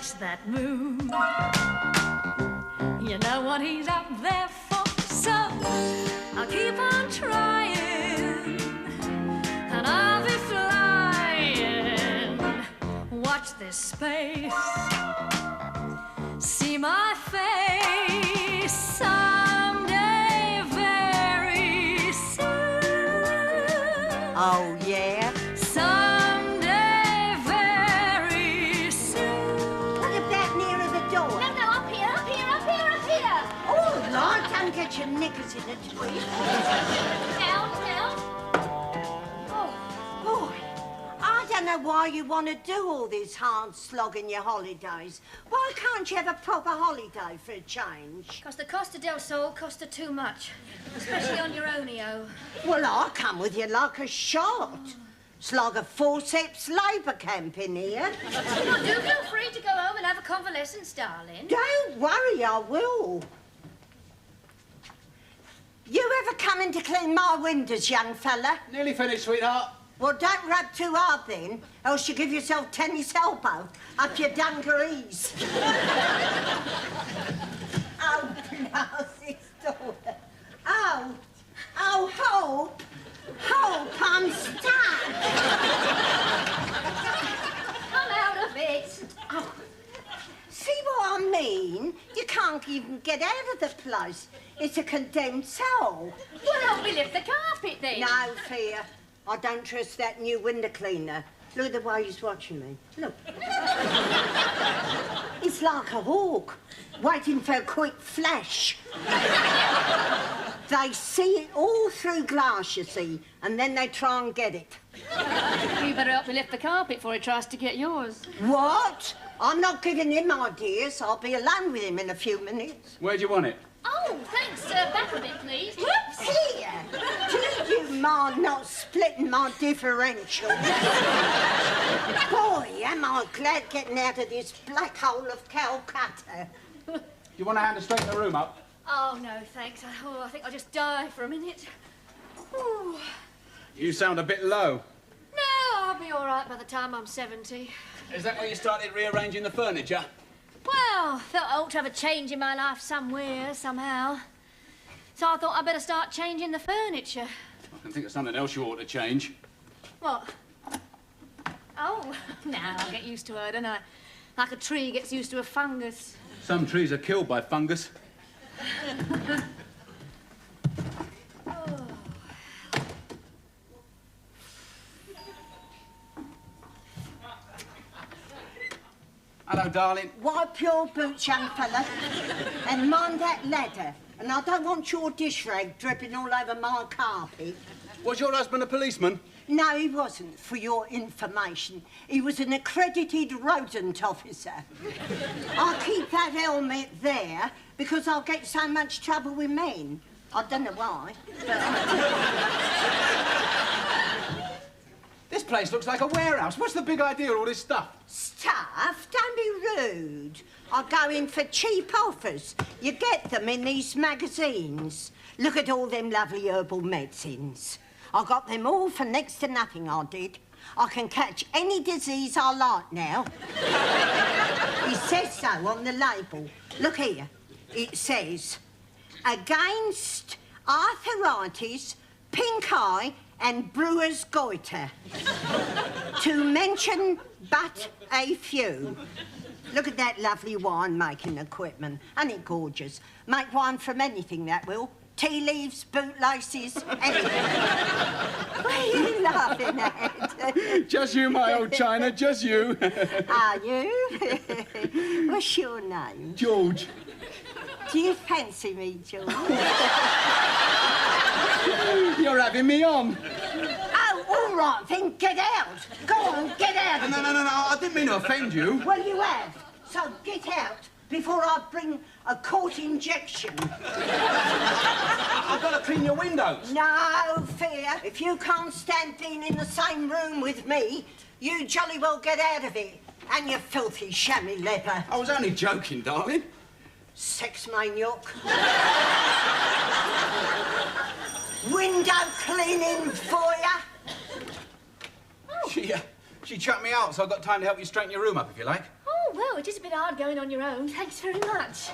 watch that moon. You know what he's up there for, so I'll keep on trying, and I'll be flying. Watch this space, see my face someday very soon. Oh, yeah? Someday very soon. What about nearer the door? No, up here. Oh, Lord, don't get your knickers in a twist. Now. Boy, I don't know why you want to do all this hard slogging your holidays. Why can't you have a proper holiday for a change? Because the Costa del Sol cost her too much, especially on your ownio. Well, I'll come with you like a shot. It's like a forceps labour camp in here. Well, do feel free to go home and have a convalescence, darling. Don't worry, I will. You ever coming to clean my windows, young fella? Nearly finished, sweetheart. Well, don't rub too hard then, else you give yourself tennis elbow up your dungarees. Oh, Blasey's daughter. Oh, Hope. Hope, I'm stuck. Come out of it. Oh, see what I mean? You can't even get out of the place. It's a condemned soul. Well, help me lift the carpet then. No fear. I don't trust that new window cleaner. Look at the way he's watching me. Look. He's like a hawk, waiting for a quick flash. They see it all through glass, you see, and then they try and get it. You better help me lift the carpet before he tries to get yours. What? I'm not giving him ideas. I'll be alone with him in a few minutes. Where do you want it? Oh, thanks. Back a bit, please. Here, do you mind not splitting my differential? Boy, am I glad getting out of this black hole of Calcutta. You want a hand to straighten the room up? Oh, no, thanks. I think I'll just die for a minute. Ooh. You sound a bit low. No, I'll be all right by the time I'm 70. Is that why you started rearranging the furniture? Well, thought I ought to have a change in my life somewhere, somehow. So I thought I'd better start changing the furniture. I can think of something else you ought to change. What? Oh, now I'll get used to her, don't I? Like a tree gets used to a fungus. Some trees are killed by fungus. Hello, darling. Wipe your boots, young fella, and mind that ladder. And I don't want your dish rag dripping all over my carpet. Was your husband a policeman? No, he wasn't, for your information. He was an accredited rodent officer. I keep that helmet there because I'll get so much trouble with men. I don't know why, but This place looks like a warehouse. What's the big idea of all this stuff? Stuff? Don't be rude. I go in for cheap offers. You get them in these magazines. Look at all them lovely herbal medicines. I got them all for next to nothing, I did. I can catch any disease I like now. It says so on the label. Look here. It says, against arthritis, pink eye, and brewer's goiter. To mention but a few. Look at that lovely wine-making equipment. Ain't it gorgeous? Make wine from anything, that will. Tea leaves, bootlaces, anything. What are you laughing at? Just you, my old China, just you. Are you? What's your name? George. Do you fancy me, George? You're having me on. Oh, all right, then get out. Go on, get out. No, I didn't mean to offend you. Well, you have. So get out before I bring a court injection. I've got to clean your windows. No fear. If you can't stand being in the same room with me, you jolly well get out of it. And you filthy chamois leather. I was only joking, darling. Sex maniac. Window cleaning for ya. She chucked me out, so I've got time to help you straighten your room up, if you like. Oh, Oh, well, it is a bit hard going on your own. Thanks very much.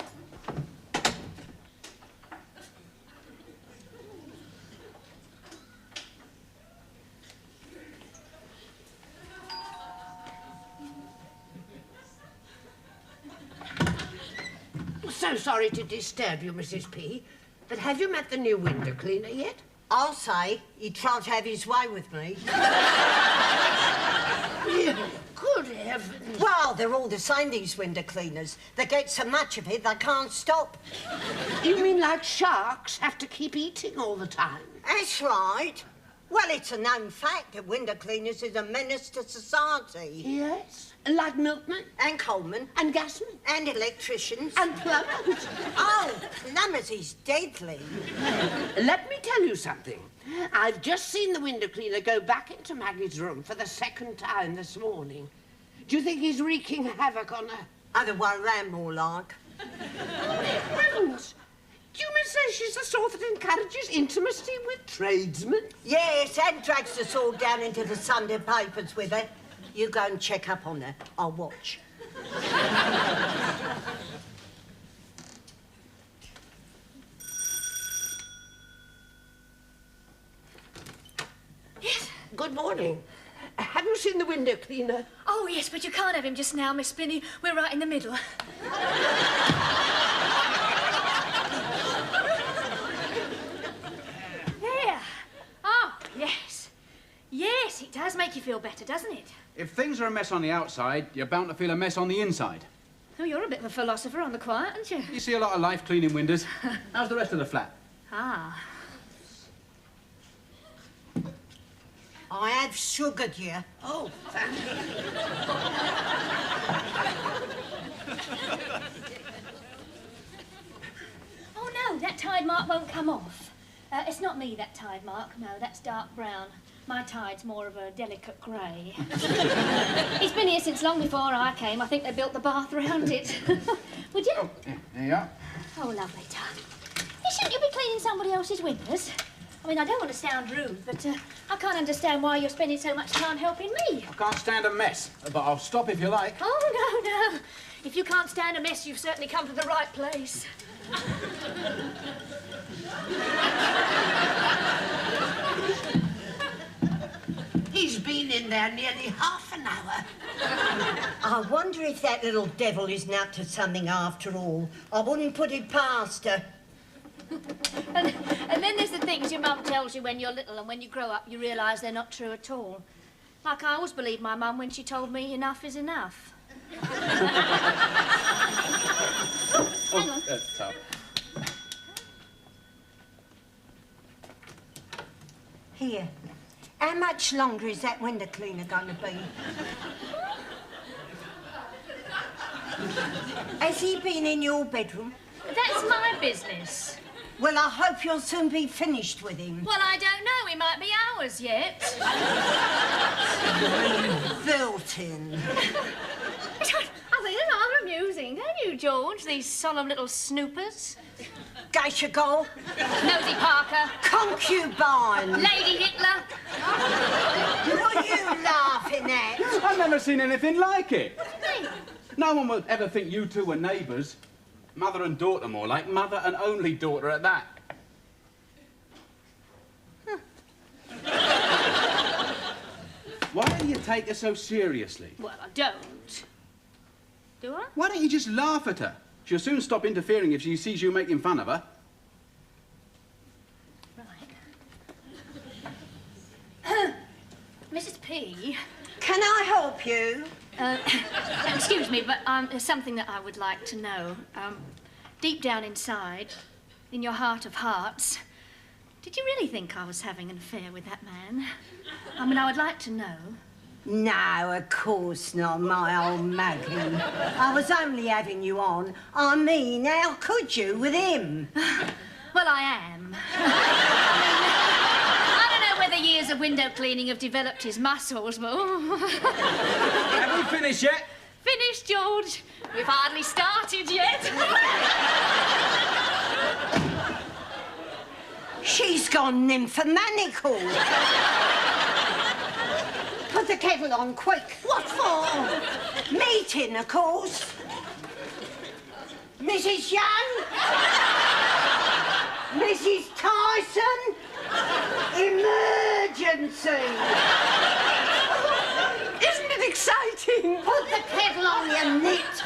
So sorry to disturb you, Mrs. P, but have you met the new window cleaner yet? I'll say he tried to have his way with me. Good heavens. Well, they're all the same, these window cleaners. They get so much of it, they can't stop. You mean like sharks have to keep eating all the time? That's right. Well, it's a known fact that window cleaners is a menace to society. Yes. Like milkmen? And coalmen. And gasmen? And electricians. And plumbers? Oh, plumbers is deadly. Let me tell you something. I've just seen the window cleaner go back into Maggie's room for the second time this morning. Do you think he's wreaking havoc on her? Other way round, more like. Heavens! Do you mean to say she's the sort that encourages intimacy with tradesmen? Yes, and drags us all down into the Sunday papers with her. You go and check up on her. I'll watch. Yes? Good morning. Have you seen the window cleaner? Oh, yes, but you can't have him just now, Miss Spinny. We're right in the middle. There. Oh, yes. Yes, it does make you feel better, doesn't it? If things are a mess on the outside, you're bound to feel a mess on the inside. Oh, you're a bit of a philosopher on the quiet, aren't you? You see a lot of life cleaning windows. How's the rest of the flat? Ah. I have sugared you. Oh, thank you. Oh, no, that tide mark won't come off. It's not me, that tide mark. No, that's dark brown. My tide's more of a delicate grey. He's been here since long before I came. I think they built the bath around it. Would you? Oh, there you are. Oh, lovely, Tom. Hey, shouldn't you be cleaning somebody else's windows? I mean, I don't want to sound rude, but I can't understand why you're spending so much time helping me. I can't stand a mess, but I'll stop if you like. Oh, no, no. If you can't stand a mess, you've certainly come to the right place. He's been in there nearly half an hour. I wonder if that little devil isn't up to something after all. I wouldn't put it past her. And then there's the things your mum tells you when you're little, and when you grow up, you realise they're not true at all. Like I always believed my mum when she told me enough is enough. Hang on. So. Here. How much longer is that window cleaner going to be? Has he been in your bedroom? That's my business. Well, I hope you'll soon be finished with him. Well, I don't know. It might be hours yet. Built in. I think they're rather amusing, don't you, George? These solemn little snoopers. Geisha Goal. Nosy Parker. Concubine. Lady Hitler. What are you laughing at? I've never seen anything like it. Hey, No one would ever think you two were neighbours. Mother and daughter, more like. Mother and only daughter at that. Why do you take her so seriously? well, I don't. Do I? Why don't you just laugh at her? She'll soon stop interfering if she sees you making fun of her. Right. Mrs. P. Can I help you? Excuse me, but there's something that I would like to know. Deep down inside, in your heart of hearts, did you really think I was having an affair with that man? I mean, I would like to know. No, of course not, my old Maggie. I was only having you on. I mean, how could you with him? Well, I am. I don't know whether years of window cleaning have developed his muscles, but... Have we finished yet? Finished, George. We've hardly started yet. She's gone nymphomaniacal. But Put the kettle on, quick. What for? Meeting, of course. Mrs. Young? Mrs. Tyson? Emergency! Isn't it exciting? Put the kettle on, you nit!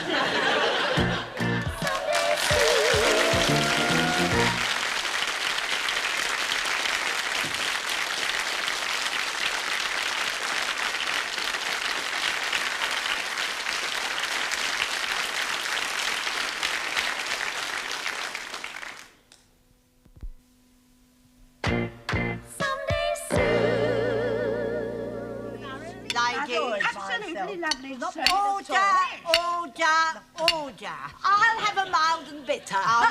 Absolutely lovely. Order, order. I'll have a mild and bitter. I'll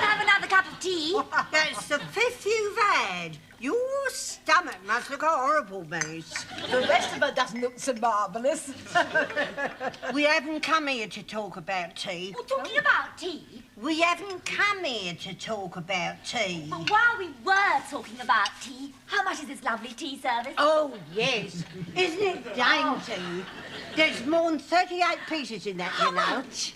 have another cup of tea. That's the fifth you've had. Your stomach must look a horrible mess. The rest of her doesn't look so marvellous. We haven't come here to talk about tea. We're talking about tea. We haven't come here to talk about tea. But while we were talking about tea, how much is this lovely tea service? Oh, yes. Isn't it dainty? There's more than 38 pieces in that, you know. How much?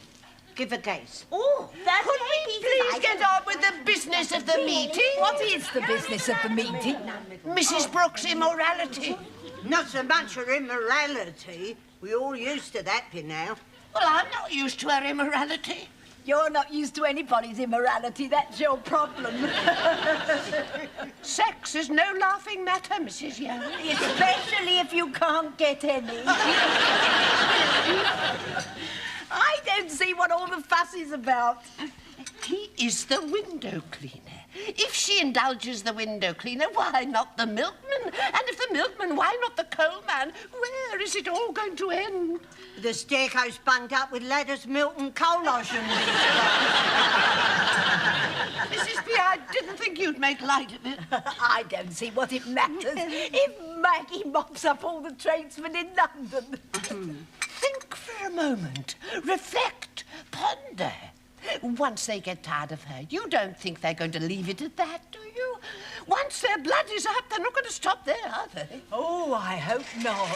Give a guess. Oh, that's Could we please get on with the business of the meeting? What is the business of the meeting? Mrs. Brooks' immorality. Not so much her immorality. We're all used to that, you know. Well, I'm not used to her immorality. You're not used to anybody's immorality. That's your problem. Sex is no laughing matter, Mrs. Young. Especially if you can't get any. I don't see what all the fuss is about. He is the window cleaner. If she indulges the window cleaner, why not the milkman? And if the milkman, why not the coal man? Where is it all going to end? The staircase bunged up with ladders, milk and coal lotion. Mrs. B, I didn't think you'd make light of it. I don't see what it matters if Maggie mops up all the tradesmen in London. Think for a moment. Reflect. Ponder. Once they get tired of her, you don't think they're going to leave it at that, do you? Once their blood is up, they're not going to stop there, are they? Oh, I hope not.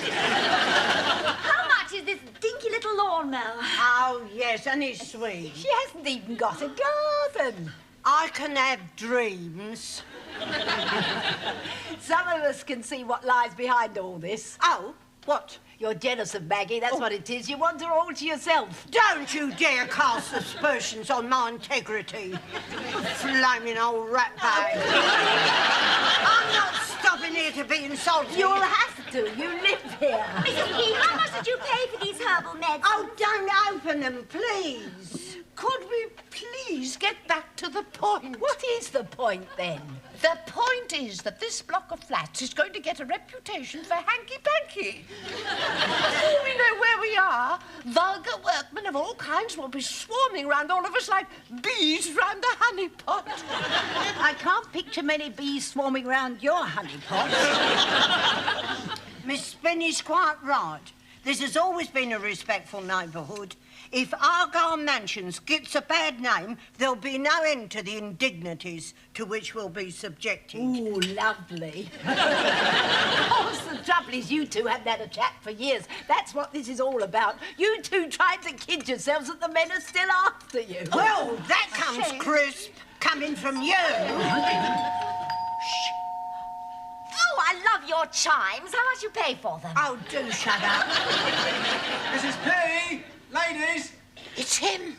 How much is this dinky little lawnmower? Oh, yes, and it's sweet. She hasn't even got a garden. I can have dreams. Some of us can see what lies behind all this. Oh, what? You're jealous of Maggie, that's what it is. You want her all to yourself. Don't you dare cast aspersions on my integrity. Flaming old rat bag. I'm not stopping here to be insulted. You'll have to. You live here. Mrs. P, how much did you pay for these herbal meds? Oh, don't open them, please. Could we please get back to the point? What is the point, then? The point is that this block of flats is going to get a reputation for hanky-panky. Before we know where we are, vulgar workmen of all kinds will be swarming round all of us like bees round a honey pot. I can't picture many bees swarming round your honey pot. Miss Spinney's quite right. This has always been a respectful neighbourhood. If Argyle Mansions gets a bad name, there'll be no end to the indignities to which we'll be subjected. Ooh, lovely. Of course, the trouble is you two haven't had a chat for years. That's what this is all about. You two tried to kid yourselves that the men are still after you. Well, that comes crisp, coming from you. Oh, I love your chimes. How much you pay for them? Oh, do shut up. Mrs. P! Ladies! It's him.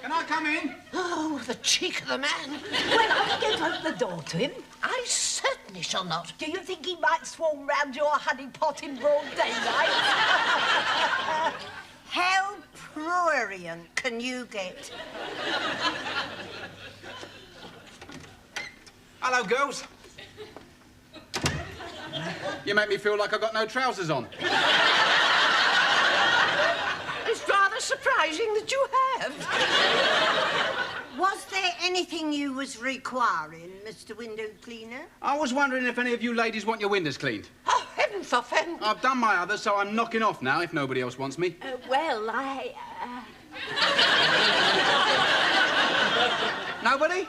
Can I come in? Oh, the cheek of the man. Well, are you going to open the door to him? I certainly shall not. Do you think he might swarm round your honey pot in broad daylight? How prurient can you get? Hello, girls. You make me feel like I've got no trousers on. It's rather surprising that you have. Was there anything you was requiring, Mr. Window Cleaner? I was wondering if any of you ladies want your windows cleaned. Oh, heaven forfend. I've done my others, so I'm knocking off now if nobody else wants me. Well, Nobody?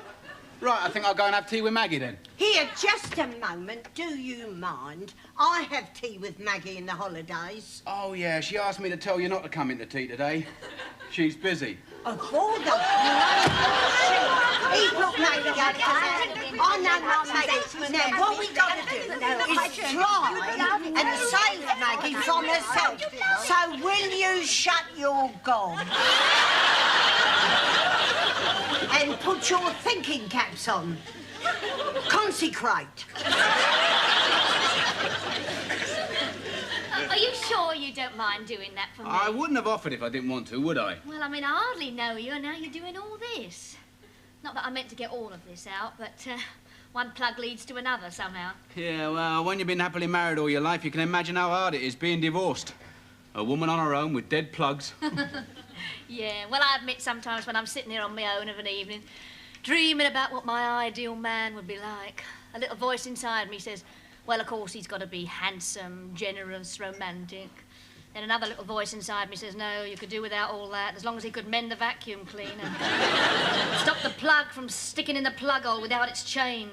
Right, I think I'll go and have tea with Maggie then. Here, just a moment. Do you mind? I have tea with Maggie in the holidays. Oh, yeah, she asked me to tell you not to come into tea today. She's busy. Of all the... He put Maggie out of I know my Maggie. Now, what we got to do is try and save Maggie from herself. So will you shut your gob and put your thinking caps on? Consecrate. Are you sure you don't mind doing that for me? I wouldn't have offered if I didn't want to, would I? Well, I mean, I hardly know you, and now you're doing all this. Not that I meant to get all of this out, but one plug leads to another somehow. Yeah, well, when you've been happily married all your life, you can imagine how hard it is being divorced. A woman on her own with dead plugs. Yeah, well, I admit sometimes when I'm sitting here on my own of an evening, dreaming about what my ideal man would be like, a little voice inside me says, well, of course, he's got to be handsome, generous, romantic. Then another little voice inside me says, no, you could do without all that, as long as he could mend the vacuum cleaner. Stop the plug from sticking in the plug hole without its chain.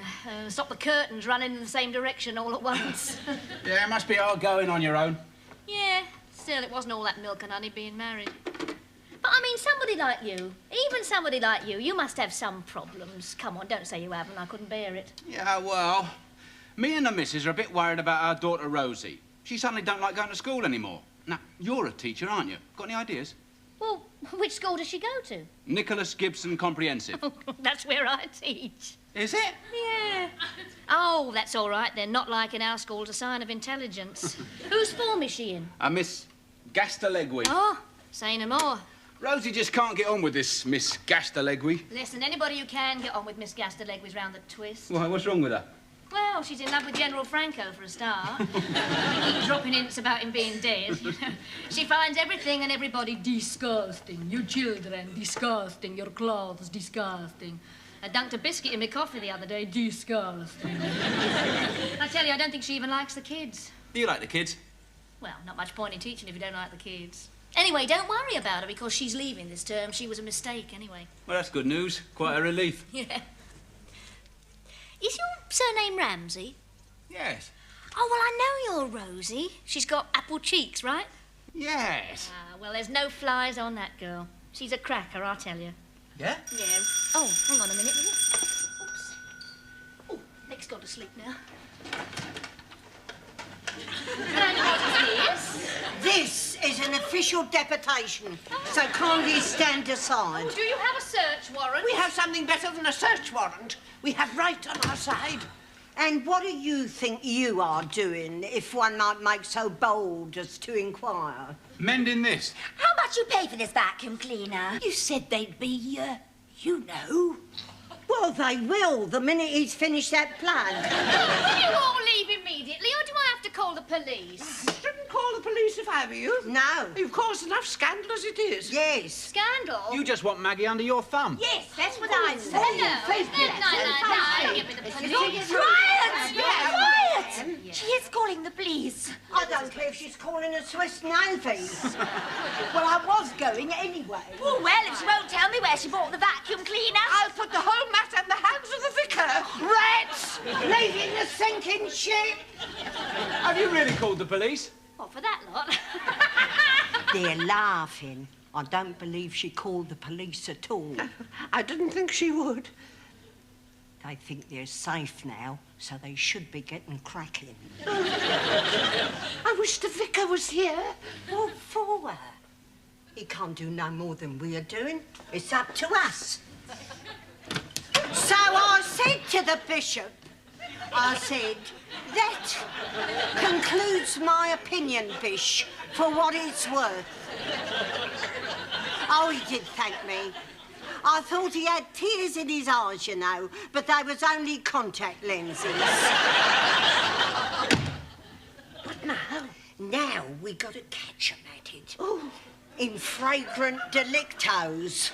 Stop the curtains running in the same direction all at once. Yeah, it must be hard going on your own. Yeah, still, it wasn't all that milk and honey being married. But, I mean, somebody like you, even somebody like you must have some problems. Come on, don't say you haven't. I couldn't bear it. Yeah, well, me and the missus are a bit worried about our daughter, Rosie. She suddenly don't like going to school anymore. Now, you're a teacher, aren't you? Got any ideas? Well, which school does she go to? Nicholas Gibson Comprehensive. That's where I teach. Is it? Yeah. Oh, that's all right then. Not like in our school's a sign of intelligence. Whose form is she in? Miss Gastalegui. Oh, say no more. Rosie just can't get on with this Miss Gastalegui. Listen, anybody who can get on with Miss Gastalegwi's round the twist. Why, what's wrong with her? Well, she's in love with General Franco for a start. Keep dropping hints about him being dead. She finds everything and everybody disgusting. You children, disgusting. Your clothes, disgusting. I dunked a biscuit in my coffee the other day, disgusting. I tell you, I don't think she even likes the kids. Do you like the kids? Well, not much point in teaching if you don't like the kids. Anyway, don't worry about her because she's leaving this term. She was a mistake anyway. Well, that's good news. Quite a relief. Yeah. Is your surname Ramsey? Yes. Oh, well, I know you're Rosie. She's got apple cheeks, right? Yes. Ah, well, there's no flies on that girl. She's a cracker, I'll tell you. Yeah? Yeah. Oh, hang on a minute, will you? Oops. Oh, Nick's gone to sleep now. And what is this? This is an official deputation, so kindly stand aside. Do you have a search warrant? We have something better than a search warrant. We have right on our side. And what do you think you are doing, if one might make so bold as to inquire? Mending this. How much you pay for this vacuum cleaner? You said they'd be, you know. Well, they will, the minute he's finished that plug. Will you all leave immediately, or do I have to call the police? Shouldn't call the police if I were you. No. You've caused enough scandal as it is. Yes. Scandal? You just want Maggie under your thumb. Yes, that's what I said. No, give me the police. Quiet! Yeah. Quiet! She is calling the police. I don't care if she's calling a Swiss Navy. Well, I was going anyway. Oh, well, if she won't tell me where she bought the vacuum cleaner. I'll put the whole matter in the hands of the vicar. Rats! Leaving the sinking ship! Have you really called the police? What, for that lot? They're laughing. I don't believe she called the police at all. I didn't think she would. They think they're safe now, so they should be getting cracking. I wish the vicar was here. What for? He can't do no more than we're doing. It's up to us. So I said to the bishop, I said, that concludes my opinion, Bish, for what it's worth. Oh, he did thank me. I thought he had tears in his eyes, you know, but they was only contact lenses. What now? Now we got to catch 'em at it. Oh. In flagrant delictos.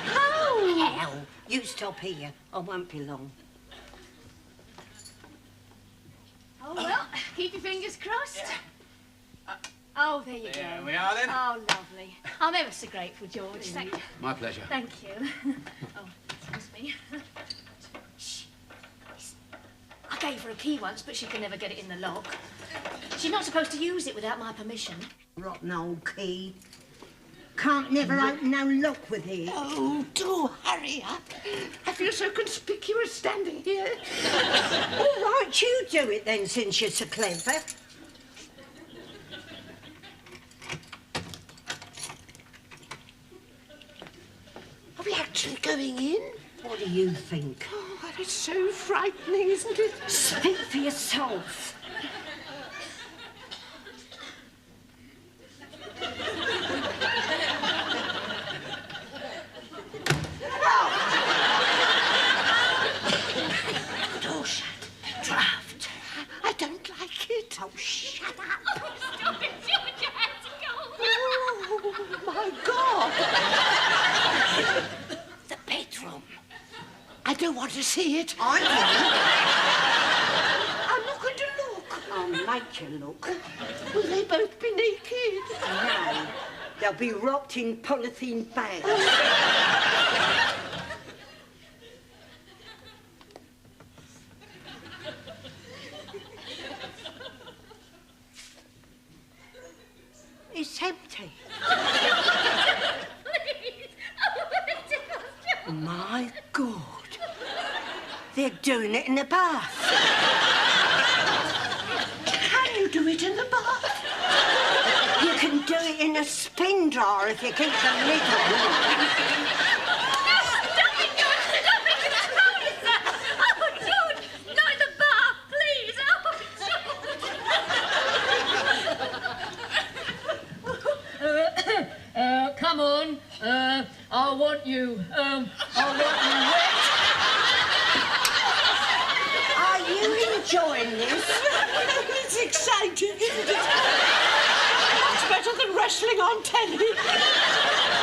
How? How? You stop here. I won't be long. Oh, well, keep your fingers crossed. Oh, there you There go. we are, then. Oh, lovely. I'm ever so grateful, George. Thank you. My pleasure. Thank you. Oh, excuse me. gave her a key once, but she can never get it in the lock. She's not supposed to use it without my permission. Rotten old key. Can't never open no lock with it. Oh, do hurry up. I feel so conspicuous standing here. All right, you do it then, since you're so clever. Are we actually going in? What do you think? Oh, it's so frightening, isn't it? Speak for yourself. Door shut. Draft. I don't like it. Oh, shut up. Stop it, George, your hands are cold. Oh, my God. The bedroom. I don't want to see it. I I'm not going to look. do. I'll make you look. Will they both be naked? No, they'll be wrapped in polythene bags. It's empty. My God. They're doing it in the bath. Can you do it in the bath? You can do it in a spin dryer if you keep the lid on. Stop it, George, stop it, it's frozen. Oh, George, not in the bath, please. Come on. I want you. I want you wet. Are you enjoying this? It's exciting, isn't it? It's better than wrestling on telly.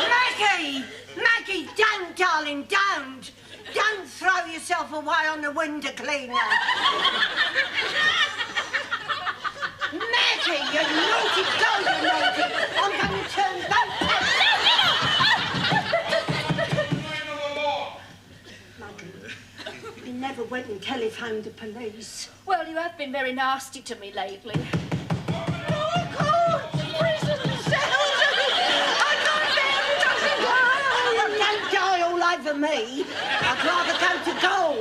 Maggie! Maggie, don't, darling, don't! Don't throw yourself away on the window cleaner. Maggie, you naughty girl, you naughty! I'm going to turn back. Maggie, you never went and telephoned the police. Well, you have been very nasty to me lately. Oh, God! Prison cells! I'm not there! Oh, don't die all over me. I'd rather go to gaol.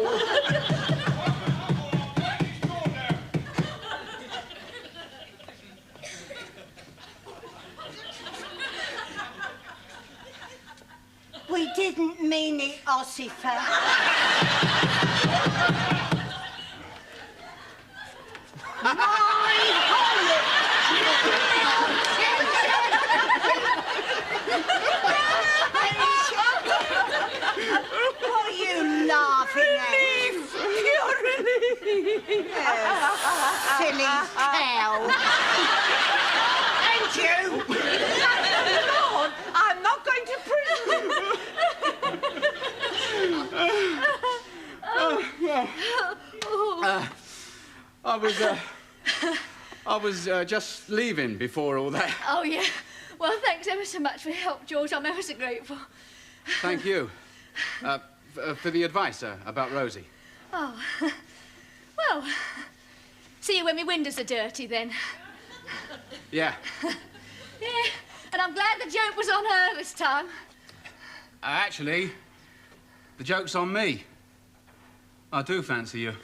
We didn't mean it, Ossifer. What are you laughing at? Silly cow. And you. Lord, I'm not going to prison. I was just leaving before all that. Oh, yeah. Well, thanks ever so much for your help, George. I'm ever so grateful. Thank you. For the advice about Rosie. Oh. Well, see you when my windows are dirty, then. Yeah. Yeah, and I'm glad the joke was on her this time. Actually, the joke's on me. I do fancy you.